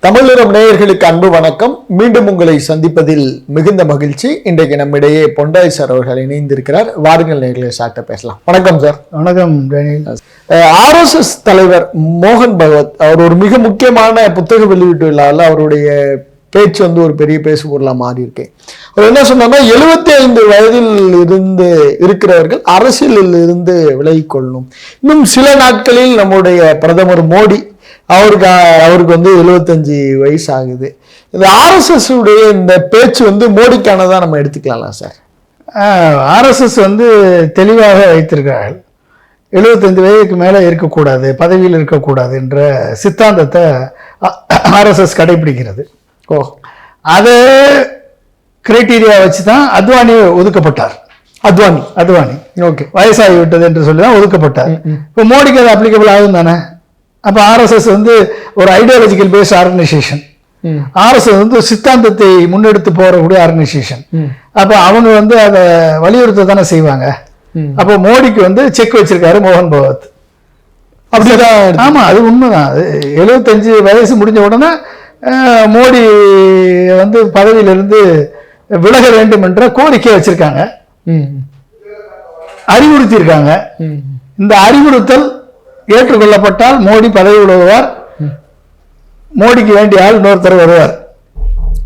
தமிழகம் நேயர்களுக்கு அன்பு வணக்கம். மீண்டும் உங்களை சந்திப்பதில் மிகுந்த மகிழ்ச்சி. இன்றைக்கு நம்மிடையே பொண்டாய் சார் அவர்கள் இணைந்திருக்கிறார். வாருங்கள் நேயர்களை சார்ட்ட பேசலாம். வணக்கம் சார். வணக்கம் டேனியல். RSS தலைவர் மோகன் பகவத் அவர் ஒரு மிக முக்கியமான புத்தக வெளியீட்டு விழாவில் அவருடைய பேச்சு ஒரு பெரிய பேசு பொருளா மாறி இருக்கு. அவர் என்ன சொன்னார்னா, 75 வயதில் இருந்து இருக்கிறவர்கள் அரசியலில் இருந்து விலகிக் கொள்ளணும். இன்னும் சில நாட்களில் நம்முடைய பிரதமர் மோடி அவருக்கு 75 வயசு ஆகுது. இந்த RSS உடைய இந்த பேச்சு மோடிக்கானதான் நம்ம எடுத்துக்கலாம் சார். RSS தெளிவாக வைத்திருக்கிறார்கள். 75 வயதுக்கு மேலே இருக்கக்கூடாது, பதவியில் இருக்கக்கூடாது என்ற சித்தாந்தத்தை RSS கடைபிடிக்கிறது. அதை கிரைட்டீரியா வச்சு தான் அத்வானி ஒதுக்கப்பட்டார். அத்வானி ஓகே, வயசாகி விட்டது என்று சொல்லி தான் ஒதுக்கப்பட்டார். இப்போ மோடிக்கு அது அப்ளிகபிள் ஆகும் தானே. அப்போ RSS ஒரு ஐடியாலஜிக்கல் பேஸ்ட் ஆர்கனைசேஷன். RSS சித்தாந்தத்தை முன்னெடுத்து போறக்கூடிய ஆர்கனைசேஷன். அப்போ அவங்க அதை வலியுறுத்த தானே செய்வாங்க. அப்போ மோடிக்கு செக் வச்சிருக்காரு மோகன் பகவத். அப்படிதான். ஆமா, அது உண்மைதான். 75 வயசு முடிஞ்ச உடனே மோடி பதவியிலிருந்து விலக வேண்டும் என்ற கோரிக்கை வச்சிருக்காங்க, அறிவுறுத்தி இருக்காங்க. இந்த அறிவுறுத்தல் ஏற்றுக்கொள்ளப்பட்டால் மோடி பதவி விலகுவார். மோடிக்கு வேண்டிய ஆள் இன்னொருத்தர் வருவார்.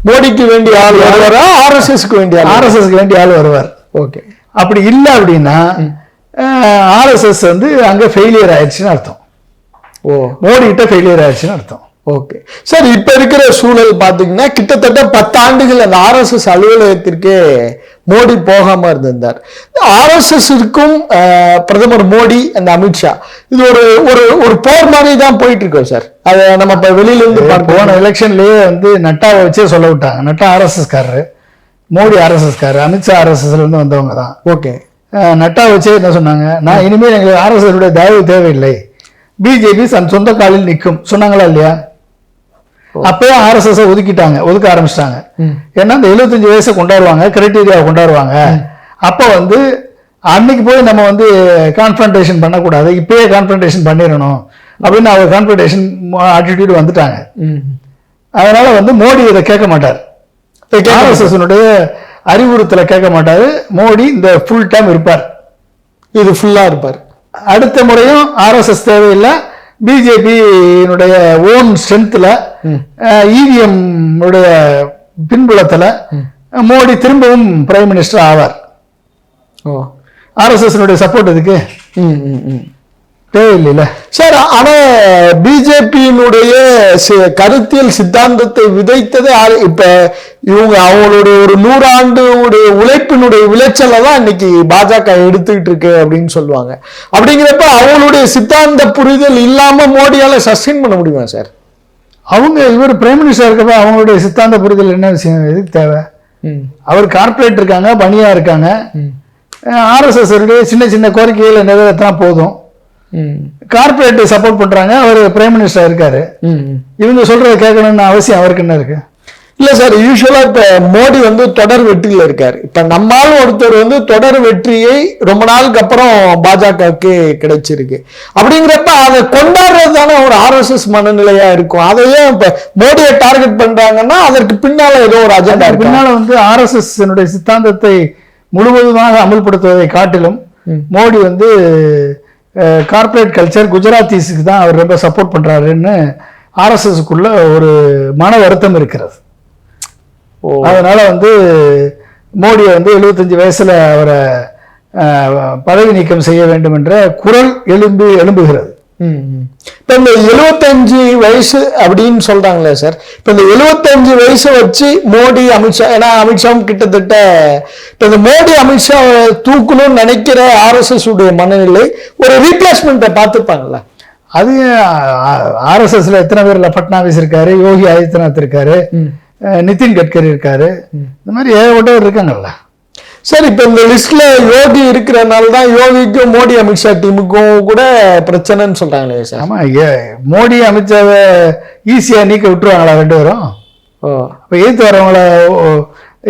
மோடிக்கு வேண்டிய ஆள் வருவாரா, RSSக்கு வேண்டிய ஆள் வருவார். ஓகே. அப்படி இல்லை அப்படின்னா RSS அங்க ஃபெயிலியர் ஆயிடுச்சுன்னு அர்த்தம். மோடி கிட்ட ஃபெயிலியர் ஆயிடுச்சுன்னு அர்த்தம். Okay sir. இப்ப இருக்கிற சூழல் பாத்தீங்கன்னா கிட்டத்தட்ட 10 ஆண்டுகள் அந்த RSS அலுவலகத்திற்கே மோடி போகாம இருந்திருந்தார். RSSக்கும் பிரதமர் மோடி அந்த அமித்ஷா இது ஒரு போர் மாதிரி தான் போயிட்டு இருக்கோம் சார். அதை நம்ம இப்ப வெளியில இருந்து போன எலெக்ஷன்லயே நட்டாவை வச்சே சொல்ல விட்டாங்க. நட்டா RSS காரரு, மோடி RSS காரரு, அமித்ஷா RSSல இருந்து வந்தவங்க தான். ஓகே. நட்டா வச்சே என்ன சொன்னாங்க, நான் இனிமேல் எங்களுக்கு RSS தயவு தேவையில்லை, பிஜேபி சொந்த காலில் நிற்கும் சொன்னாங்களா இல்லையா? அப்பயே RSS ஒதுக்க ஆரம்பிச்சிட்டாங்க. ஏன்னா இந்த 75 வயசை கொண்டாடுவாங்க, கிரைட்டீரியாவை கொண்டாடுவாங்க. அப்போ அன்னைக்கு போய் நம்ம கான்ஃபரன்டேஷன் பண்ணக்கூடாது, இப்பயே கான்ஃபரன்டேஷன் பண்ணிடணும் அப்படின்னு அவர் கான்ஃபரன்டேஷன் ஆட்டிடியூட் வந்துட்டாங்க. அதனால மோடி இதை கேட்க மாட்டார், RSS அறிவுறுத்தலை கேட்க மாட்டாரு. மோடி இந்த ஃபுல் டைம் இருப்பார், இது ஃபுல்லா இருப்பார். அடுத்த முறையும் RSS தேவையில்லை, பிஜேபியினுடைய ஓன் ஸ்ட்ரென்த்ல இவிஎம் பின்புலத்துல மோடி திரும்பவும் பிரைம் மினிஸ்டர் ஆவார். RSS சப்போர்ட் இதுக்கு தேவையில்லை சார். ஆனா பிஜேபியினுடைய கருத்தியல் சித்தாந்தத்தை விதைத்தது இப்ப அவங்களுடைய ஒரு 100 ஆண்டு உழைப்பினுடைய விளைச்சலை தான் இன்னைக்கு பாஜக எடுத்துக்கிட்டு இருக்கு அப்படின்னு சொல்லுவாங்க. அப்படிங்கிறப்ப அவங்களுடைய சித்தாந்த புரிதல் இல்லாம மோடியால சஸ்டெயின் பண்ண முடியுமா சார்? இவர் பிரைம் மினிஸ்டர் இருக்கப்ப அவங்களுடைய சித்தாந்த புரிதல் என்ன விஷயம், எதுக்கு தேவை? அவர் கார்பரேட் இருக்காங்க, பணியா இருக்காங்க. RSS சின்ன சின்ன கோரிக்கைகளை நிறைவேற்றினா போதும். கார்பரேட் சப்போர்ட் பண்றாங்க, அவர் பிரைம் மினிஸ்டர் இருக்காரு. இவங்க சொல்றதை கேட்கணும்னு அவசியம் அவருக்கு என்ன இருக்கு? இல்ல சார், யூஸ்வலா இப்ப மோடி தொடர் வெற்றியில இருக்காரு. இப்ப நம்மால் ஒருத்தர் தொடர் வெற்றியை ரொம்ப நாளுக்கு அப்புறம் பாஜகவுக்கு கிடைச்சிருக்கு. அப்படிங்கிறப்ப அதை கொண்டாடுறது தானே ஒரு RSS மனநிலையா இருக்கும். அதையே இப்ப மோடியை டார்கெட் பண்றாங்கன்னா அதற்கு பின்னால ஏதோ ஒரு அஜெண்டா இருக்கு. பின்னால RSS சித்தாந்தத்தை முழுவதுமாக அமல்படுத்துவதை காட்டிலும் மோடி கார்பரேட் கல்ச்சர் குஜராத்திஸுக்கு தான் அவர் ரொம்ப சப்போர்ட் பண்றாருன்னு RSSக்குள்ள ஒரு மன வருத்தம் இருக்கிறது. அதனால மோடியை 75 வயசுல அவரை பதவி நீக்கம் செய்ய வேண்டும் என்ற குரல் எழும்புகிறது. இப்ப இந்த 75 வயசு அப்படின்னு சொல்றாங்களே சார், இப்ப இந்த 75 வயசை வச்சு மோடி அமித்ஷா, ஏன்னா அமித்ஷாவும் கிட்டத்தட்ட இப்ப இந்த மோடி அமித்ஷா தூக்கணும்னு நினைக்கிற RSS உடைய மனநிலை ஒரு ரீப்ளேஸ்மெண்ட்டை பார்த்துப்பாங்கல்ல. அது RSSல எத்தனை பேர்ல பட்னாவிஸ் இருக்காரு, யோகி ஆதித்யநாத் இருக்காரு, நிதின் கட்கரி இருக்காரு, இந்த மாதிரி ஏகப்பட்டவர் இருக்காங்கல்ல சார். இப்ப இந்த லிஸ்ட்ல யோகி இருக்கிறதுனால தான் யோகிக்கும் மோடி அமித்ஷா டீமுக்கும் கூட பிரச்சனைன்னு சொல்றாங்களே சார். ஆமா, மோடி அமித்ஷாவை ஈஸியா நீக்க விட்டுருவாங்களா 2 பேரும்? அப்ப எதிர்த்து வரவங்கள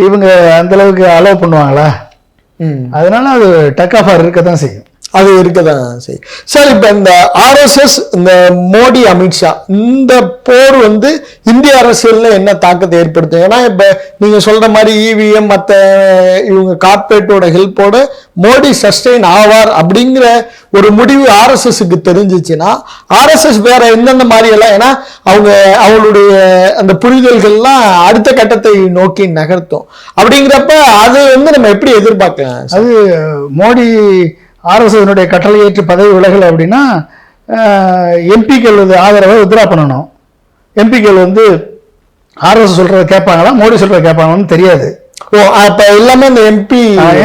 இவங்க அந்த அளவுக்கு அலோவ் பண்ணுவாங்களா? அதனால அது டக் ஆஃப் இருக்கத்தான் செய்யும். அது இருக்கதான் சரி சார். இப்ப இந்த ஆர்எஸ்எஸ், இந்த மோடி, அமித்ஷா, இந்த போர் வந்து இந்திய அரசியல்ல என்ன தாக்கத்தை ஏற்படுத்தும்? ஏன்னா இப்ப நீங்க சொல்ற மாதிரி இவிஎம் மற்ற இவங்க கார்பரேட்டோட ஹெல்ப்போட மோடி சஸ்டெயின் ஆவார் அப்படிங்கிற ஒரு முடிவு ஆர்எஸ்எஸ்க்கு தெரிஞ்சிச்சுன்னா ஆர்எஸ்எஸ் வேற எந்தெந்த மாதிரி எல்லாம், ஏன்னா அவங்களுடைய அந்த புரிதல்கள்லாம் அடுத்த கட்டத்தை நோக்கி நகர்த்தும். அப்படிங்கிறப்ப அது வந்து நம்ம எப்படி எதிர்பார்க்கலாம்? அது மோடி ஆர்எஸ்எஸ் கட்டளை ஏற்று பதவி விலகல் அப்படின்னா எம்பிக்கள் ஆதரவை வித்ரா பண்ணணும். எம்பிக்கள் வந்து ஆர்எஸ்எஸ் சொல்றதை கேட்பாங்களா மோடி சொல்றதை கேட்பாங்கன்னு தெரியாது. அப்ப எல்லாமே இந்த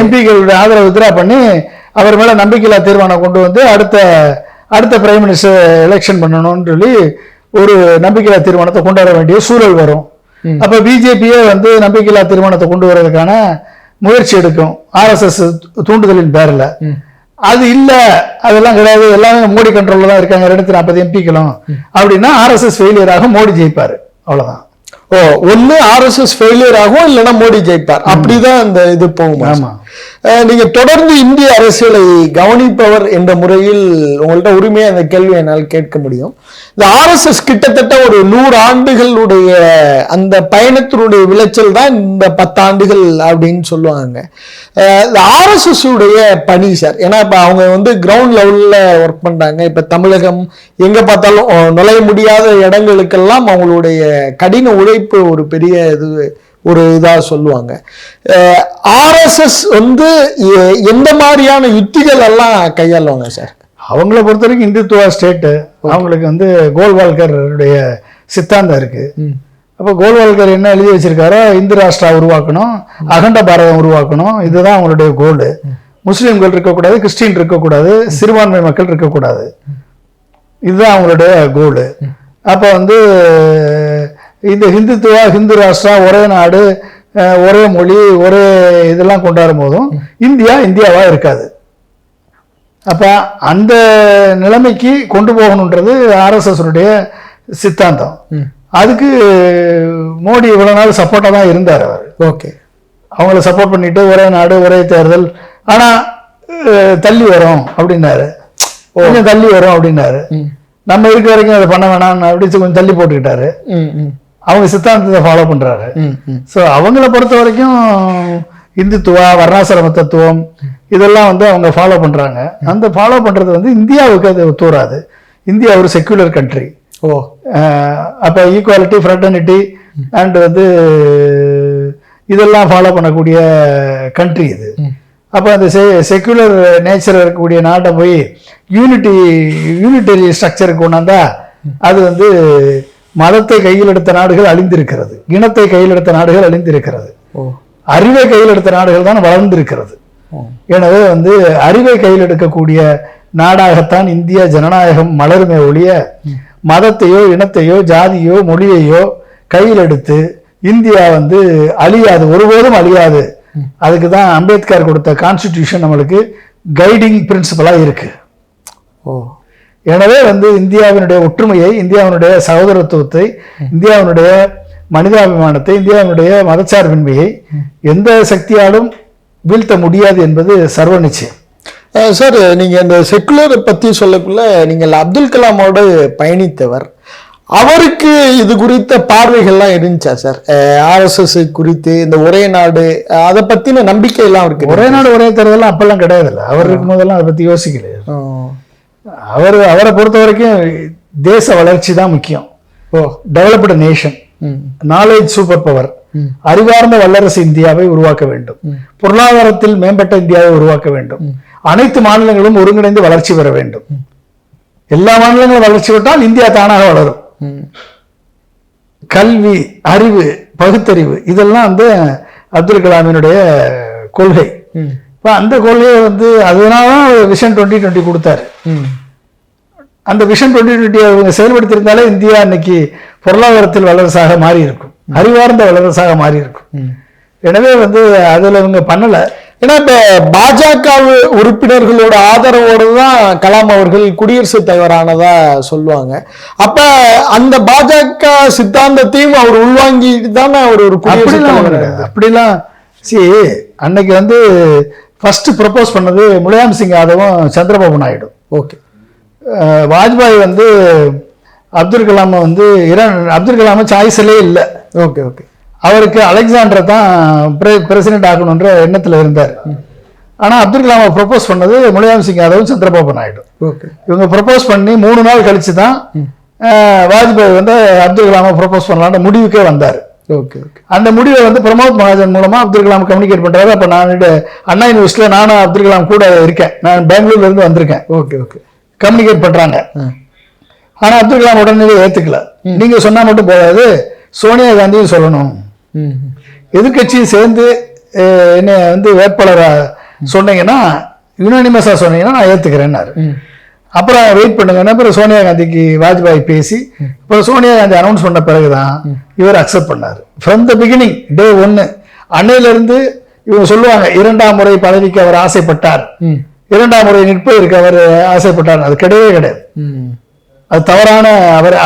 எம்பிக்களுடைய ஆதரவை வித்ரா பண்ணி அவர் மேல நம்பிக்கையில்லா தீர்மானம் கொண்டு வந்து அடுத்த பிரைம் மினிஸ்டர் எலெக்ஷன் பண்ணணும்னு சொல்லி ஒரு நம்பிக்கையில்லா தீர்மானத்தை கொண்டு வர வேண்டிய சூழல் வரும். அப்ப பிஜேபியே வந்து நம்பிக்கையில்லா தீர்மானத்தை கொண்டு வரதுக்கான முயற்சி எடுக்கும் ஆர்எஸ்எஸ் தூண்டுதலின் பேர்ல. அது இல்ல, அதெல்லாம் கிடையாது, எல்லாமே மோடி கண்ட்ரோல்ல தான் இருக்காங்க 240 எம்பிக்களும் அப்படின்னா ஆர்எஸ்எஸ் ஃபெயிலியர் ஆகும், மோடி ஜெயிப்பாரு, அவ்வளவுதான். ஒண்ணு ஆர்எஸ்எஸ் ஃபெயிலியர் ஆகும், இல்லைன்னா மோடி ஜெயிப்பார், அப்படிதான் அந்த இது போகும். ஆமா. நீங்க தொடர்ந்து இந்திய அரசியலை கவனிப்பவர் என்ற முறையில் உங்கள்ட்ட உரிமையா அந்த கேள்வி என்னால் கேட்க முடியும். இந்த ஆர்எஸ்எஸ் கிட்டத்தட்ட ஒரு 100 ஆண்டுகளுடைய அந்த பயணத்தினுடைய விளைச்சல் தான் இந்த 10 ஆண்டுகள் அப்படின்னு சொல்லுவாங்க. இந்த ஆர்எஸ்எஸ் உடைய பணி சார், ஏன்னா இப்ப அவங்க வந்து கிரவுண்ட் லெவல்ல ஒர்க் பண்றாங்க. இப்ப தமிழகம் எங்க பார்த்தாலும் நுழைய முடியாத இடங்களுக்கெல்லாம் அவங்களுடைய கடின உழைப்பு ஒரு பெரிய ஒரு இதா சொல்லுவாங்க. ஆர்எஸ்எஸ் வந்து எந்த மாதிரியான யுத்திகள் எல்லாம் கையாளுவாங்க சார்? அவங்கள பொறுத்த வரைக்கும் இந்துத்துவா ஸ்டேட்டு, அவங்களுக்கு வந்து கோல்வால்கருடைய சித்தாந்தம் இருக்கு. அப்போ கோல்வால்கர் என்ன எழுதி வச்சிருக்காரோ, இந்து ராஷ்டிரா உருவாக்கணும், அகண்ட பாரதம் உருவாக்கணும், இதுதான் அவங்களுடைய கோல். முஸ்லீம்கள் இருக்கக்கூடாது, கிறிஸ்டின் இருக்கக்கூடாது, சிறுபான்மை மக்கள் இருக்கக்கூடாது, இதுதான் அவங்களுடைய கோல். அப்போ வந்து இந்த ஹிந்துத்துவா, ஹிந்து ராஷ்டிரா, ஒரே நாடு, ஒரே மொழி, ஒரே இதெல்லாம் கொண்டாடும் போதும் இந்தியாவா இருக்காது. அப்ப அந்த நிலைமைக்கு கொண்டு போகணுன்றது ஆர்எஸ்எஸ் சித்தாந்தம். அதுக்கு மோடி இவ்வளவு நாள் சப்போர்ட்டா தான் இருந்தார். அவர் ஓகே, அவங்கள சப்போர்ட் பண்ணிட்டு ஒரே நாடு ஒரே தேர்தல், ஆனா தள்ளி வரும் அப்படின்னாரு, கொஞ்சம் தள்ளி வரும் அப்படின்னாரு. நம்ம இருக்க வரைக்கும் அதை பண்ண வேணாம் அப்படி கொஞ்சம் தள்ளி போட்டுக்கிட்டாரு. அவங்க சித்தாந்தத்தை ஃபாலோ பண்றாரு. ஸோ அவங்கள பொறுத்த வரைக்கும் இந்துத்துவா, வர்ணாசிரம தத்துவம் இதெல்லாம் வந்து அவங்க ஃபாலோ பண்றாங்க. அந்த ஃபாலோ பண்றது வந்து இந்தியாவுக்கு அது ஒத்துவராது. இந்தியா ஒரு செக்யூலர் கண்ட்ரி. அப்ப ஈக்குவாலிட்டி, ஃப்ரெட்டர்னிட்டி அண்ட் வந்து இதெல்லாம் ஃபாலோ பண்ணக்கூடிய கண்ட்ரி இது. அப்ப அந்த செக்யூலர் நேச்சர் இருக்கக்கூடிய நாட்டை போய் யூனிட்டரி ஸ்ட்ரக்சருக்கு கொண்டாந்தா அது வந்து மதத்தை கையில் எடுத்த நாடுகள் அழிந்திருக்கிறது, இனத்தை கையில் எடுத்த நாடுகள் அழிந்திருக்கிறது, அறிவை கையில் எடுத்த நாடுகள் தான் வளர்ந்திருக்கிறது. எனவே வந்து அறிவை கையில் எடுக்கக்கூடிய நாடாகத்தான் இந்திய ஜனநாயகம் மலருமே ஒழிய மதத்தையோ இனத்தையோ ஜாதியோ மொழியையோ கையில் எடுத்து இந்தியா வந்து அழியாது, ஒருபோதும் அழியாது. அதுக்கு தான் அம்பேத்கர் கொடுத்த கான்ஸ்டிடியூஷன் நம்மளுக்கு கைடிங் பிரின்சிபலா இருக்கு. எனவே வந்து இந்தியாவினுடைய ஒற்றுமையை, இந்தியாவினுடைய சகோதரத்துவத்தை, இந்தியாவினுடைய மனிதாபிமானத்தை, இந்தியாவினுடைய மதச்சார்பின்மையை எந்த சக்தியாலும் வீழ்த்த முடியாது என்பது சர்வ நிச்சயம். சார், நீங்க இந்த செக்குலர் பத்தி சொல்லக்குள்ள நீங்கள் அப்துல் கலாமோடு பயணித்தவர், அவருக்கு இது குறித்த பார்வைகள்லாம் இருந்துச்சா சார்? ஆர்எஸ்எஸ் குறித்து இந்த ஒரே நாடு அதை பத்தின நம்பிக்கை எல்லாம் இருக்கு? ஒரே நாடு ஒரே தேர்தலாம் அப்பெல்லாம் கிடையாது. அவர் இருக்கும் போதெல்லாம் அதை பத்தி யோசிக்கல. அவரை பொறுத்த வரைக்கும் தேச வளர்ச்சி தான் முக்கியம். Developed nation, knowledge super power, அறிவார்ந்த வல்லரசு இந்தியாவை உருவாக்க வேண்டும், பொருளாதாரத்தில் மேம்பட்ட இந்தியாவை உருவாக்க வேண்டும், அனைத்து மாநிலங்களும் ஒருங்கிணைந்து வளர்ச்சி பெற வேண்டும். எல்லா மாநிலங்களும் வளர்ச்சி பெற்றால் இந்தியா தானாக வளரும். கல்வி, அறிவு, பகுத்தறிவு இதெல்லாம் வந்து அப்துல் கலாமினுடைய கொள்கை. அந்த கொள்கையை வந்து அதனாலதான் விஷன் 2020 கொடுத்தாரு. அந்த விஷன் 2020 அவங்க செயல்படுத்தியிருந்தாலே இந்தியா இன்னைக்கு பொருளாதாரத்தில் வல்லரசாக மாறி இருக்கும், அறிவார்ந்த வல்லரசாக மாறி இருக்கும். எனவே வந்து அதுல இவங்க பண்ணல. ஏன்னா இப்ப பாஜக உறுப்பினர்களோட ஆதரவோடு தான் கலாம் அவர்கள் குடியரசுத் தலைவரானதா சொல்லுவாங்க. அப்ப அந்த பாஜக சித்தாந்தத்தையும் அவர் உள்வாங்கிட்டு தானே அவர் ஒரு குடியரசுத் தலைவர். அப்படிலாம் அன்னைக்கு வந்து ஃபர்ஸ்ட் ப்ரப்போஸ் பண்ணது முலாயம் சிங் யாதவும் சந்திரபாபு நாயுடு. ஓகே. வாஜ்பாய் வந்து அப்துல் கலாமை வந்து அப்துல் கலாமை சாய்ஸிலே இல்லை. Okay okay. அவருக்கு அலெக்சாண்டரை தான் பிரசிடென்ட் ஆகணுன்ற எண்ணத்தில் இருந்தார். ஆனால் அப்துல் கலாமை ப்ரப்போஸ் பண்ணது முலாயம் சிங் யாதவும் சந்திரபாபு நாயுடு. ஓகே. இவங்க ப்ரப்போஸ் பண்ணி 3 நாள் கழிச்சு தான் வாஜ்பாய் வந்து அப்துல் கலாமை ப்ரப்போஸ் பண்ணலான்ற முடிவுக்கே வந்தார். Okay okay. அந்த முடிவை வந்து பிரமோத் மகாஜன் மூலமா அப்துல் கலாம் கம்யூனிகேட் பண்றாரு. அப்ப நான் அண்ணா யூனிவர்சிட்டியில நானும் அப்துல் கலாம் கூட இருக்கேன். நான் பெங்களூர்ல இருந்து வந்திருக்கேன். Okay okay. கம்யூனிகேட் பண்றாங்க. ஆனா அப்துல் கலாம் உடனே ஏத்துக்கல. நீங்க சொன்னா மட்டும் போதாது, சோனியா காந்தியும் சொல்லணும், எதிர்கட்சியும் சேர்ந்து என்ன வந்து வேட்பாளரா சொன்னீங்கன்னா, யுனானிமஸா சொன்னீங்கன்னா நான் ஏத்துக்கிறேன்னாரு. அப்புறம் வெயிட் பண்ணுங்க. அப்புறம் சோனியா காந்திக்கு வாஜ்பாய் பேசி அப்புறம் சோனியா காந்தி அனௌன்ஸ் பண்ண பிறகுதான் இவர் அக்செப்ட் பண்ணாரு. ஃப்ரம் த பிகினிங், டே 1 அன்னையில இருந்து இவங்க சொல்லுவாங்க 2ஆம் முறை பதவிக்கு அவர் ஆசைப்பட்டார், 2ஆம் முறை நிற்பதற்கு அவர் ஆசைப்பட்டார். அது கிடையவே கிடையாது. அது தவறான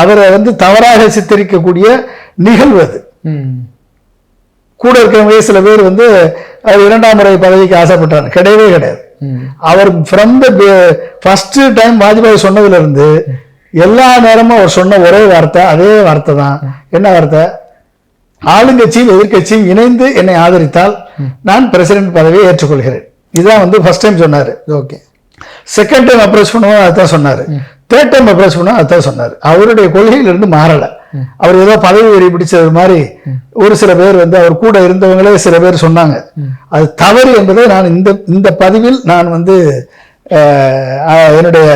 அவரை வந்து தவறாக சித்தரிக்கக்கூடிய நிகழ்வு அது. கூட இருக்கிறவங்க சில பேர் வந்து அவர் 2ஆம் முறை பதவிக்கு ஆசைப்பட்டார், கிடையவே கிடையாது. அவர் from the first time Vajpayee சொன்னதுல இருந்து எல்லா நேரமும் அவர் சொன்ன ஒரே வார்த்தை, அதே வார்த்தை தான். என்ன வார்த்தை? ஆளுங்கட்சியும் எதிர்கட்சியும் இணைந்து என்னை ஆதரித்தால் நான் பிரசிடென்ட் பதவியை ஏற்றுக்கொள்கிறேன். இதுதான் வந்து ஃபர்ஸ்ட் டைம் சொன்னாரு. ஓகே. செகண்ட் டைம் அப்ரோச் பண்ணுவோம் அதுதான் சொன்னாரு. தேர்ட் டைம் அப்ரோச் பண்ணுவோம் அதுதான் சொன்னாரு. அவருடைய கொள்கையிலிருந்து மாறல. அவர் ஏதோ பதவி வெறி பிடிச்சது மாதிரி ஒரு சில பேர் வந்து அவர் கூட இருந்தவங்களே சில பேர் சொன்னாங்க. அது தவறு என்பதை நான் இந்த பதிவில் நான் வந்து என்னுடைய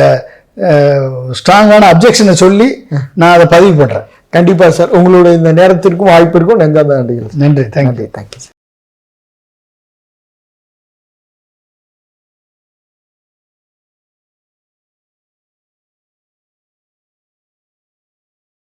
ஸ்ட்ராங்கான அப்ஜெக்ஷனை சொல்லி நான் அதை பதிவு பண்றேன். கண்டிப்பா சார். உங்களுடைய இந்த நேரத்திற்கும் வாய்ப்பிற்கும் நன்றி. நன்றி. தேங்க்யூ.